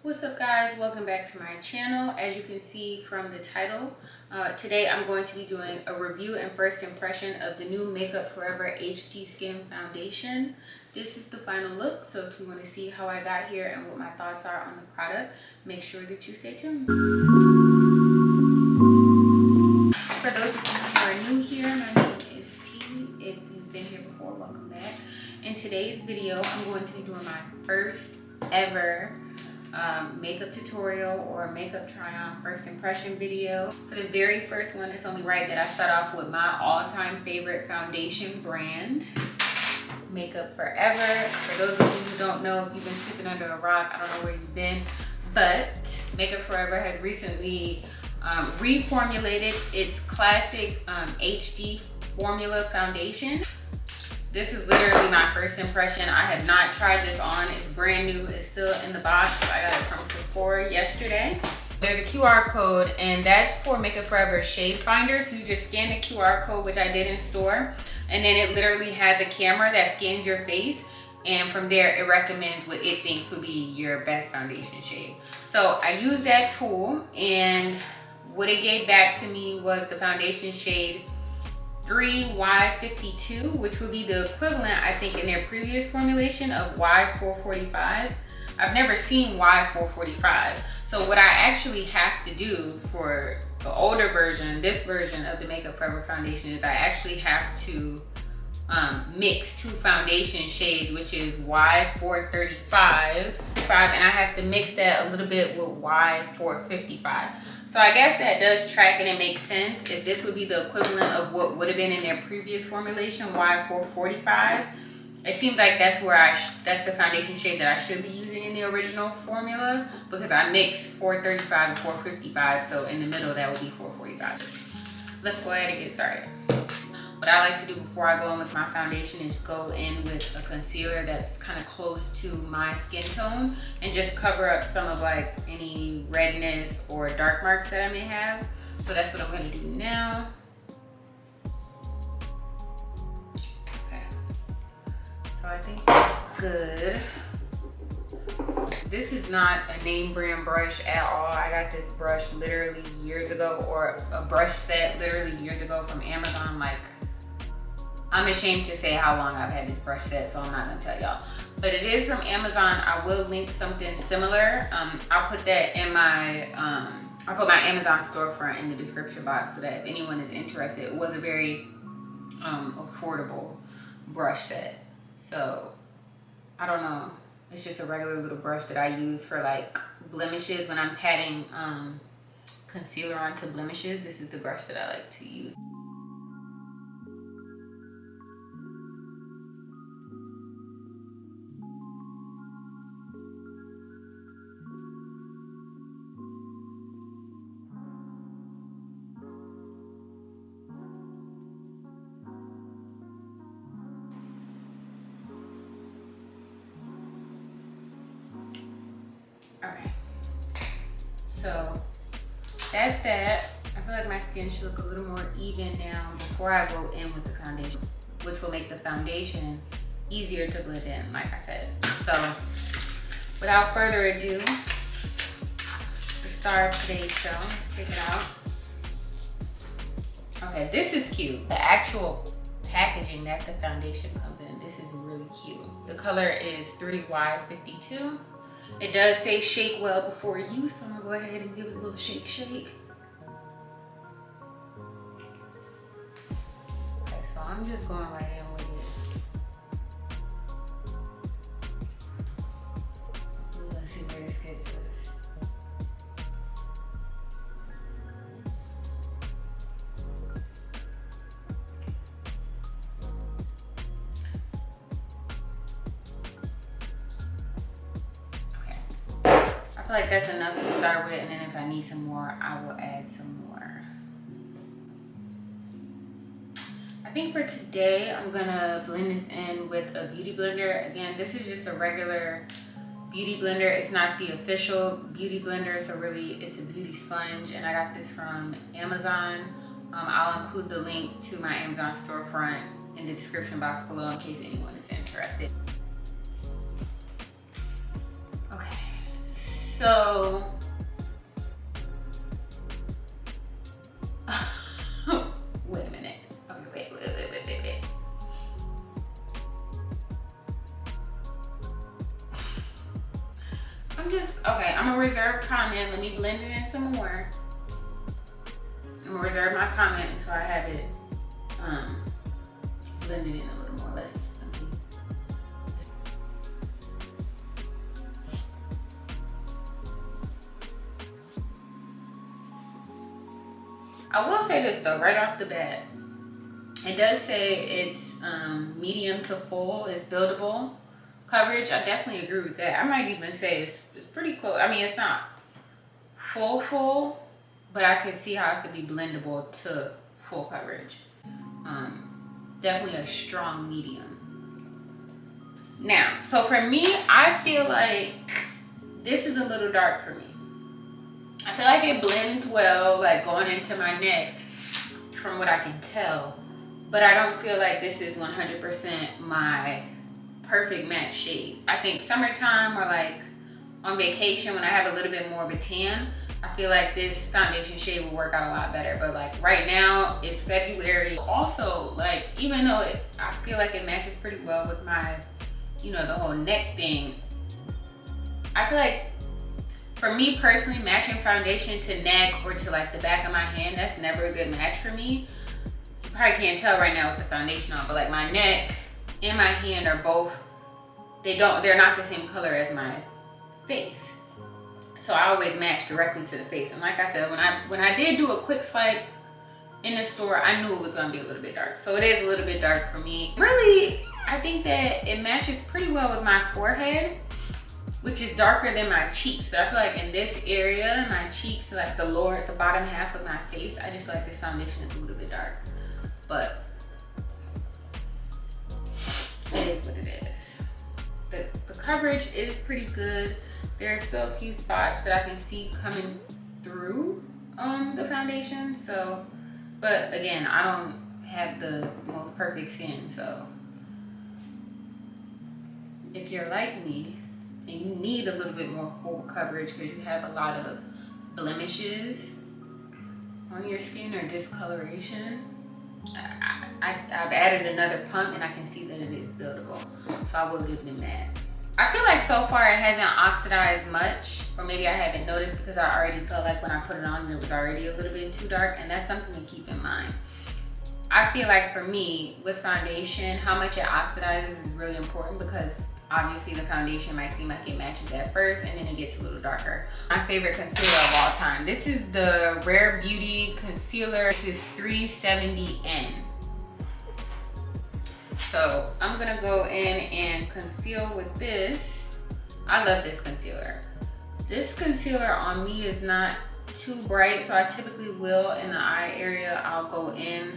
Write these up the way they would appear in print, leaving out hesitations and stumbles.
What's up guys, welcome back to my channel. As you can see from the title, today I'm going to be doing a review and first impression of the new Makeup Forever HD Skin Foundation. This is the final look, so if you want to see how I got here and what my thoughts are on the product, make sure that you stay tuned. For those of you who are new here, my name is T. If you've been here before, welcome back. In today's video, I'm going to be doing my first ever makeup tutorial or makeup try on first impression video. For the very first one, it's only right that I start off with my all-time favorite foundation brand, Makeup Forever. For those of you who don't know, if you've been sleeping under a rock, I don't know where you've been, but Makeup Forever has recently reformulated its classic HD formula foundation. This is literally my first impression. I have not tried this on. It's brand new. It's still in the box. I got it from Sephora yesterday. There's a QR code, and that's for Makeup Forever Shade Finder. So you just scan the QR code, which I did in store, and then it literally has a camera that scans your face, and from there it recommends what it thinks would be your best foundation shade. So I used that tool, and what it gave back to me was the foundation shade 3Y52, which would be the equivalent, I think, in their previous formulation of Y445. I've never seen Y445. So what I actually have to do for the older version, this version of the Makeup Forever foundation, is I actually have to mix two foundation shades, which is Y435, and I have to mix that a little bit with Y455. So I guess that does track and it makes sense. If this would be the equivalent of what would have been in their previous formulation, Y445, it seems like that's where that's the foundation shade that I should be using in the original formula, because I mixed 435 and 455, so in the middle that would be 445. Let's go ahead and get started. What I like to do before I go in with my foundation is go in with a concealer that's kind of close to my skin tone and just cover up some of like any redness or dark marks that I may have. So that's what I'm gonna do now. Okay. So I think that's good. This is not a name brand brush at all. I got this brush literally years ago, or a brush set literally years ago from Amazon. Like, I'm ashamed to say how long I've had this brush set, so I'm not gonna tell y'all. But it is from Amazon. I will link something similar. I'll put that in my, I'll put my Amazon storefront in the description box so that if anyone is interested. It was a very affordable brush set. So, I don't know. It's just a regular little brush that I use for like blemishes. When I'm patting concealer onto blemishes, this is the brush that I like to use. Alright, so that's that. I feel like my skin should look a little more even now before I go in with the foundation, which will make the foundation easier to blend in, like I said. So without further ado, the star of today's show, let's take it out. Okay, this is cute. The actual packaging that the foundation comes in, this is really cute. The color is 3Y52. It does say shake well before use, so I'm gonna go ahead and give it a little shake. Okay, so I'm just going right in with it. Let's see where this gets us. I feel like that's enough to start with, and then if I need some more, I will add some more. I think for today, I'm gonna blend this in with a beauty blender. Again, this is just a regular beauty blender. It's not the official beauty blender, so really it's a beauty sponge, and I got this from Amazon. I'll include the link to my Amazon storefront in the description box below in case anyone is interested. Okay, so I'm gonna reserve comment. Let me blend it in some more. I'm gonna reserve my comment until I have it blended in a little more. I will say this though, right off the bat. It does say it's medium to full, it's buildable coverage. I definitely agree with that. I might even say it's pretty close. I mean, it's not full, but I can see how it could be blendable to full coverage. Definitely a strong medium. Now, so for me, I feel like this is a little dark for me. I feel like it blends well, like going into my neck, from what I can tell. But I don't feel like this is 100% my perfect match shade. I think summertime or like on vacation when I have a little bit more of a tan, I feel like this foundation shade will work out a lot better. But like right now, it's February. Also, like even though I feel like it matches pretty well with my, you know, the whole neck thing, I feel like for me personally, matching foundation to neck or to like the back of my hand, that's never a good match for me. You probably can't tell right now with the foundation on, but like my neck and my hand are both, they're not the same color as my face. So I always match directly to the face. And like I said, when I did do a quick swipe in the store, I knew it was gonna be a little bit dark. So it is a little bit dark for me. Really, I think that it matches pretty well with my forehead, which is darker than my cheeks. So I feel like in this area, my cheeks, like the bottom half of my face, I just feel like this foundation is a little bit dark. But it is what it is. The coverage is pretty good. There are still a few spots that I can see coming through the foundation. So, but again, I don't have the most perfect skin. So if you're like me and you need a little bit more full coverage because you have a lot of blemishes on your skin or discoloration, I've added another pump and I can see that it is buildable. So I will give them that. I feel like so far it hasn't oxidized much, or maybe I haven't noticed because I already felt like when I put it on, it was already a little bit too dark, and that's something to keep in mind. I feel like for me, with foundation, how much it oxidizes is really important because obviously the foundation might seem like it matches at first and then it gets a little darker. My favorite concealer of all time. This is the Rare Beauty Concealer. This is 370N. So I'm gonna go in and conceal with this. I love this concealer. This concealer on me is not too bright, so I typically will in the eye area, I'll go in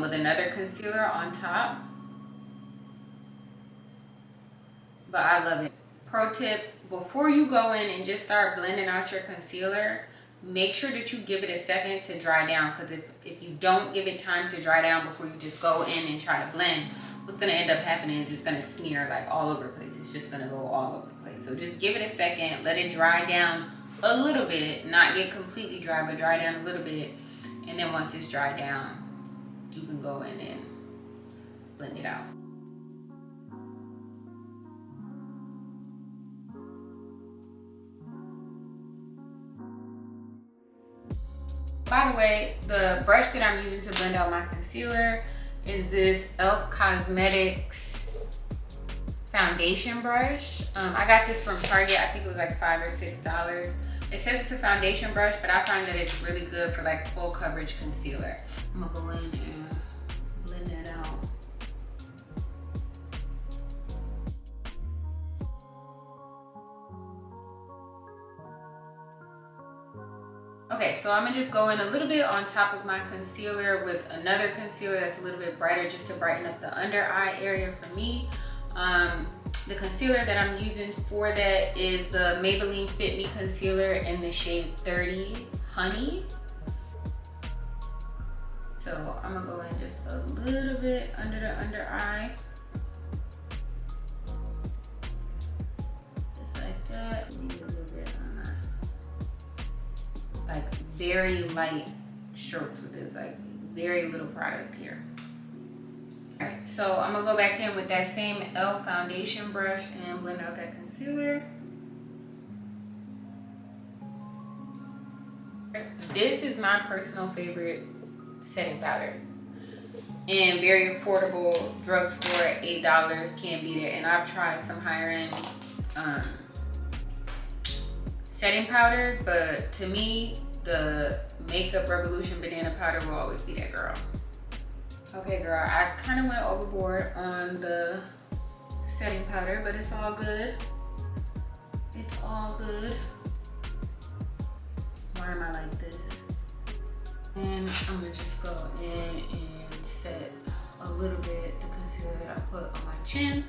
with another concealer on top. But I love it. Pro tip, before you go in and just start blending out your concealer, make sure that you give it a second to dry down, because if you don't give it time to dry down before you just go in and try to blend, what's gonna end up happening is it's gonna smear like all over the place. It's just gonna go all over the place. So just give it a second, let it dry down a little bit, not get completely dry, but dry down a little bit. And then once it's dried down, you can go in and blend it out. By the way, the brush that I'm using to blend out my concealer is this e.l.f. Cosmetics foundation brush. I got this from Target. I think it was like $5 or $6. It says it's a foundation brush, but I find that it's really good for like full coverage concealer. I'm gonna go in and blend that out. Okay, so I'm gonna just go in a little bit on top of my concealer with another concealer that's a little bit brighter, just to brighten up the under eye area for me. The concealer that I'm using for that is the Maybelline Fit Me concealer in the shade 30 Honey. So I'm gonna go in just a little bit under the under eye. Just like that. Maybe a little bit on my, like very light strokes with this, like very little product here. Alright, so I'm gonna go back in with that same e.l.f. foundation brush and blend out that concealer. This is my personal favorite setting powder. And very affordable, drugstore, $8, can't beat it. And I've tried some higher end setting powder, but to me, the Makeup Revolution banana powder will always be that girl. Okay girl, I kind of went overboard on the setting powder, but it's all good. It's all good. Why am I like this? And I'm gonna just go in and set a little bit the concealer that I put on my chin.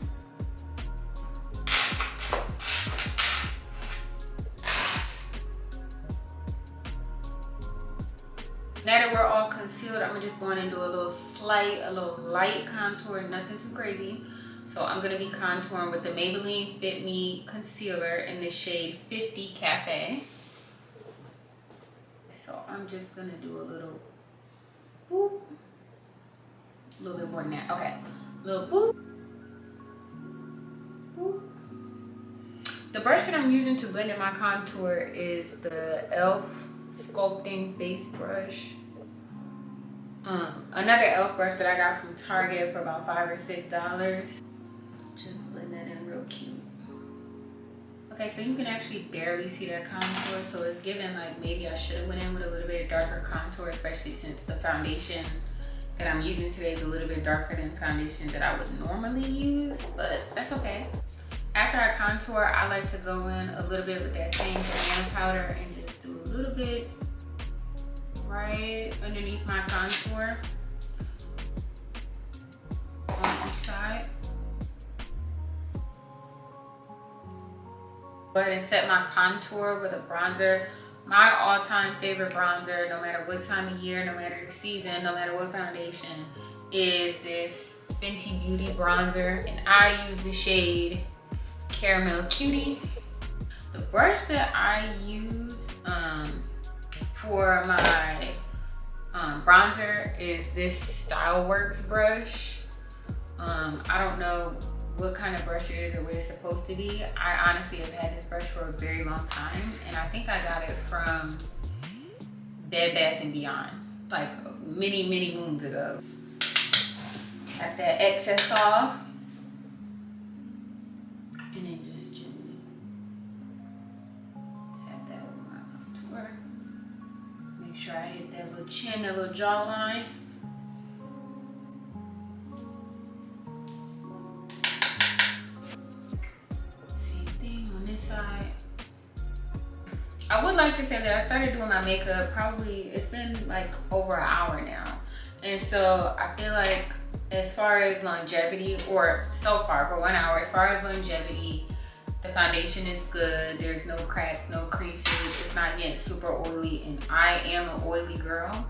Now that we're all concealed, I'm just going to do a little light contour, nothing too crazy. So I'm gonna be contouring with the Maybelline Fit Me concealer in the shade 50 Cafe. So I'm just gonna do a little boop, a little bit more than that. Okay, little boop, boop. The brush that I'm using to blend in my contour is the e.l.f. Sculpting Face Brush. Another e.l.f. brush that I got from Target for about $5 or $6. Just blend that in real cute. Okay, so you can actually barely see that contour, so it's giving like maybe I should have went in with a little bit of darker contour, especially since the foundation that I'm using today is a little bit darker than foundation that I would normally use, but that's okay. After I contour, I like to go in a little bit with that same banana powder and just do a little bit right underneath my contour on each side. Go ahead and set my contour with a bronzer. My all-time favorite bronzer, no matter what time of year, no matter the season, no matter what foundation, is this Fenty Beauty bronzer. And I use the shade Caramel Cutie. The brush that I use for my bronzer is this Styleworks brush. I don't know what kind of brush it is or what it's supposed to be. I honestly have had this brush for a very long time, and I think I got it from Bed Bath & Beyond, like many moons ago. Tap that excess off, and then just gently tap that over my contour. Make sure I hit that little chin, that little jawline. I would like to say that I started doing my makeup probably, it's been like over an hour now. And so I feel like as far as longevity, or so far for 1 hour, as far as longevity, the foundation is good. There's no cracks, no creases. It's not getting super oily, and I am an oily girl.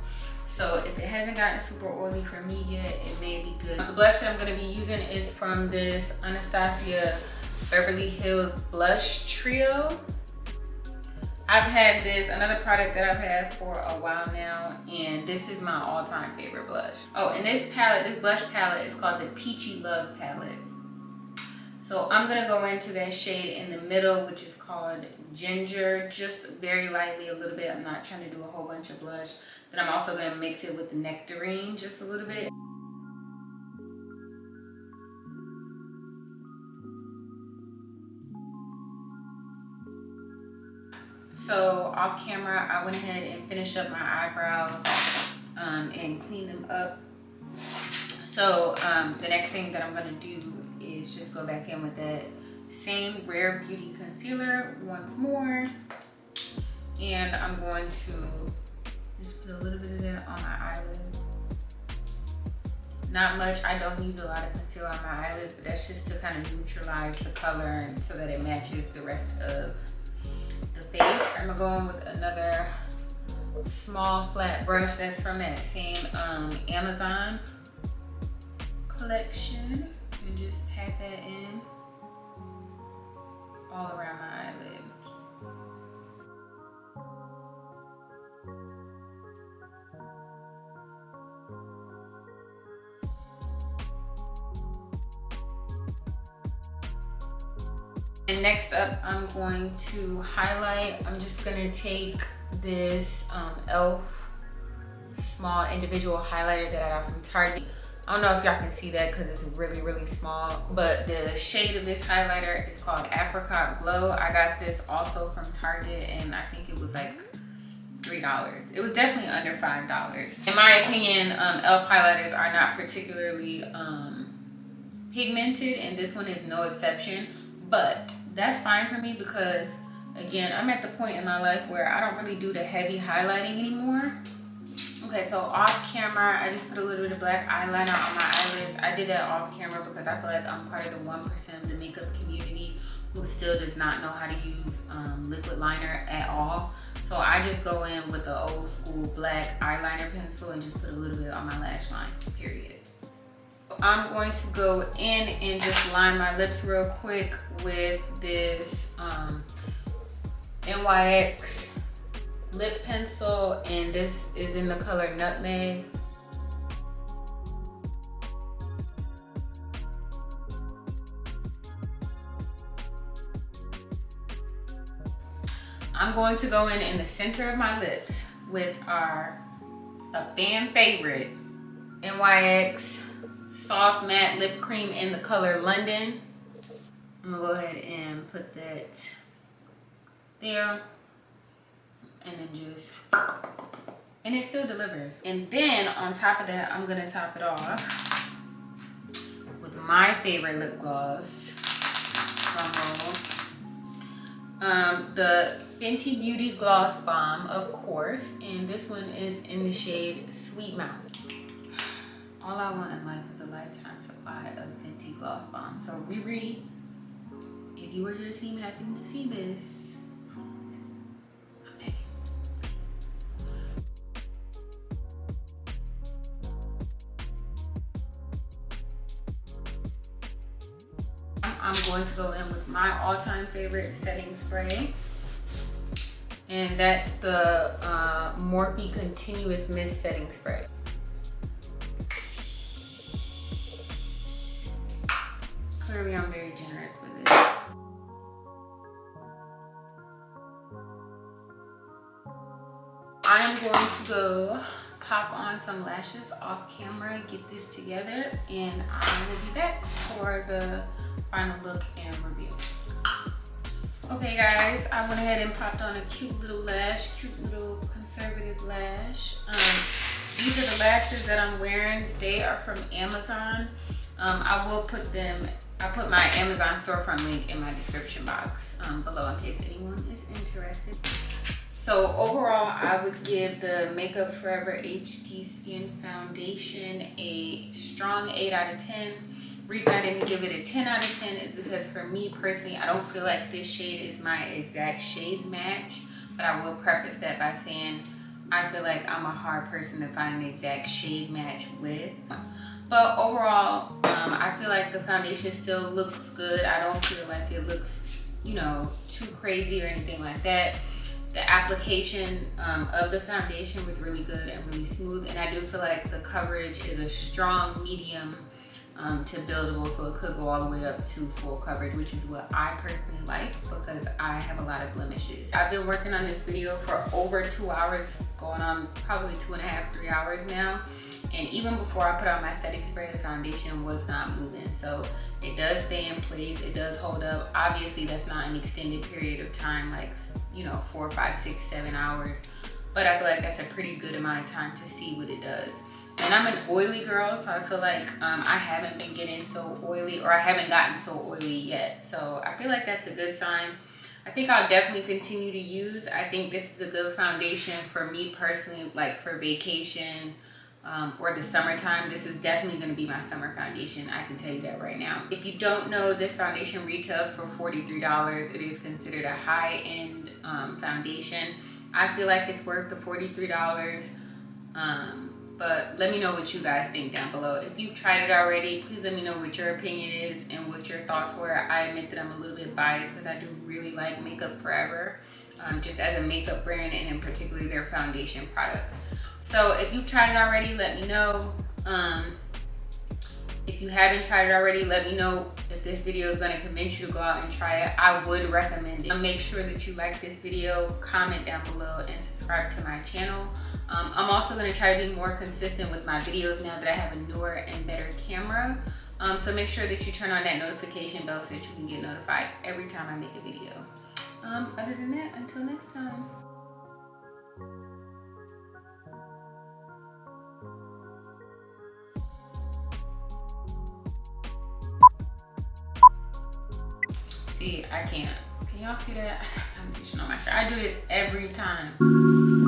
So if it hasn't gotten super oily for me yet, it may be good. The blush that I'm gonna be using is from this Anastasia Beverly Hills Blush Trio. I've had this, another product that I've had for a while now, and this is my all-time favorite blush. Oh, and this palette, this blush palette is called the Peachy Love palette. So I'm gonna go into that shade in the middle, which is called Ginger, just very lightly, a little bit. I'm not trying to do a whole bunch of blush. Then I'm also gonna mix it with the Nectarine just a little bit. So off camera, I went ahead and finished up my eyebrows and cleaned them up. So the next thing that I'm gonna do is just go back in with that same Rare Beauty concealer once more. And I'm going to just put a little bit of that on my eyelid. Not much, I don't use a lot of concealer on my eyelids, but that's just to kind of neutralize the color and so that it matches the rest of the face. I'm gonna go in with another small flat brush that's from that same Amazon collection, and just pat that in all around my eyelid. And next up, I'm going to highlight. I'm just gonna take this e.l.f. small individual highlighter that I got from Target. I don't know if y'all can see that because it's really, really small, but the shade of this highlighter is called Apricot Glow. I got this also from Target, and I think it was like $3. It was definitely under $5. In my opinion, e.l.f. highlighters are not particularly pigmented, and this one is no exception, but that's fine for me because, again, I'm at the point in my life where I don't really do the heavy highlighting anymore. Okay, so off camera, I just put a little bit of black eyeliner on my eyelids. I did that off camera because I feel like I'm part of the 1% of the makeup community who still does not know how to use liquid liner at all. So I just go in with the old school black eyeliner pencil and just put a little bit on my lash line, period. I'm going to go in and just line my lips real quick with this NYX lip pencil, and this is in the color Nutmeg. I'm going to go in the center of my lips with a fan favorite NYX soft matte lip cream in the color London. I'm gonna go ahead and put that there, and then just, and it still delivers. And then on top of that, I'm gonna top it off with my favorite lip gloss, the Fenty Beauty Gloss Bomb, of course, and this one is in the shade Sweet Mouth. All I want in life is a lifetime supply of Fenty Gloss Bomb. So Riri, if you or your team happen to see this, I'm going to go in with my all-time favorite setting spray, and that's the Morphe Continuous Mist Setting Spray. Clearly, I'm very generous with it. I am going to go pop on some lashes off camera, get this together, and I will be back for the final look and review. Okay guys, I went ahead and popped on a cute little conservative lash. These are the lashes that I'm wearing. They are from Amazon. I put my Amazon storefront link in my description box below in case anyone is interested. So overall, I would give the Makeup Forever HD Skin Foundation a strong 8 out of 10. Reason I didn't give it a 10 out of 10 is because for me personally, I don't feel like this shade is my exact shade match, but I will preface that by saying I feel like I'm a hard person to find an exact shade match with. But overall, I feel like the foundation still looks good. I don't feel like it looks, you know, too crazy or anything like that. The application of the foundation was really good and really smooth, and I do feel like the coverage is a strong medium to buildable, so it could go all the way up to full coverage, which is what I personally like because I have a lot of blemishes. I've been working on this video for over 2 hours, going on probably 2.5, 3 hours now. And even before I put on my setting spray, the foundation was not moving. So it does stay in place, it does hold up. Obviously that's not an extended period of time, like, you know, 4, 5, 6, 7 hours. But I feel like that's a pretty good amount of time to see what it does. And I'm an oily girl, so I feel like I haven't been getting so oily, or I haven't gotten so oily yet. So I feel like that's a good sign. I think I'll definitely continue to use. I think this is a good foundation for me personally, like for vacation or the summertime. This is definitely going to be my summer foundation. I can tell you that right now. If you don't know, this foundation retails for $43. It is considered a high-end foundation. I feel like it's worth the $43. But let me know what you guys think down below. If you've tried it already, please let me know what your opinion is and what your thoughts were. I admit that I'm a little bit biased because I do really like Makeup Forever, just as a makeup brand, and in particular their foundation products. So if you've tried it already, let me know. If you haven't tried it already, let me know if this video is going to convince you to go out and try it. I would recommend it. Make sure that you like this video, comment down below, and subscribe to my channel. I'm also going to try to be more consistent with my videos now that I have a newer and better camera. So make sure that you turn on that notification bell so that you can get notified every time I make a video. Other than that, until next time. See, I can't. Can y'all see that? I got foundation on my shirt. I do this every time.